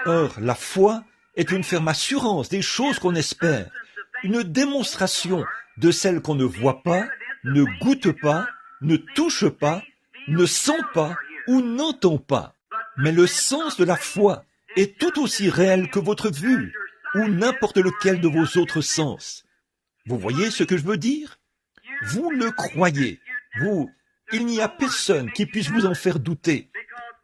Or, la foi est une ferme assurance des choses qu'on espère, une démonstration de celles qu'on ne voit pas, ne goûte pas, ne touche pas, ne sent pas ou n'entend pas. Mais le sens de la foi est tout aussi réel que votre vue ou n'importe lequel de vos autres sens. Vous voyez ce que je veux dire? Vous le croyez. Il n'y a personne qui puisse vous en faire douter,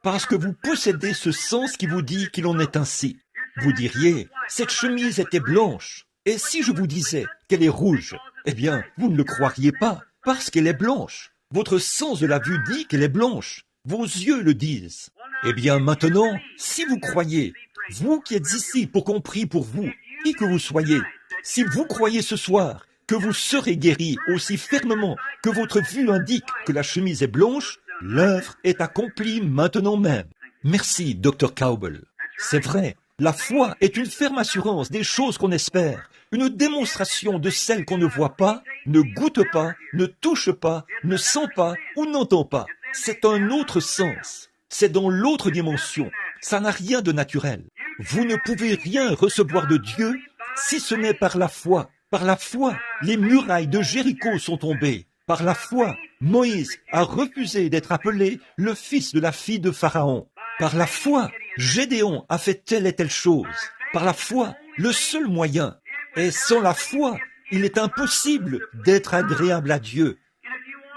parce que vous possédez ce sens qui vous dit qu'il en est ainsi. Vous diriez, cette chemise était blanche, et si je vous disais qu'elle est rouge, eh bien, vous ne le croiriez pas, parce qu'elle est blanche. Votre sens de la vue dit qu'elle est blanche. Vos yeux le disent. Eh bien, maintenant, si vous croyez, vous qui êtes ici pour qu'on prie pour vous, qui que vous soyez, si vous croyez ce soir que vous serez guéri aussi fermement que votre vue indique que la chemise est blanche, l'œuvre est accomplie maintenant même. Merci, Dr. Cowbell. C'est vrai, la foi est une ferme assurance des choses qu'on espère, une démonstration de celles qu'on ne voit pas, ne goûte pas, ne touche pas, ne sent pas ou n'entend pas. C'est un autre sens. C'est dans l'autre dimension. Ça n'a rien de naturel. Vous ne pouvez rien recevoir de Dieu si ce n'est par la foi. Par la foi, les murailles de Jéricho sont tombées. Par la foi, Moïse a refusé d'être appelé le fils de la fille de Pharaon. Par la foi, Gédéon a fait telle et telle chose. Par la foi, le seul moyen. Et sans la foi, il est impossible d'être agréable à Dieu.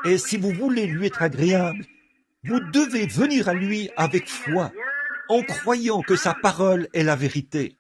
Et si vous voulez lui être agréable, vous devez venir à lui avec foi, en croyant que sa parole est la vérité.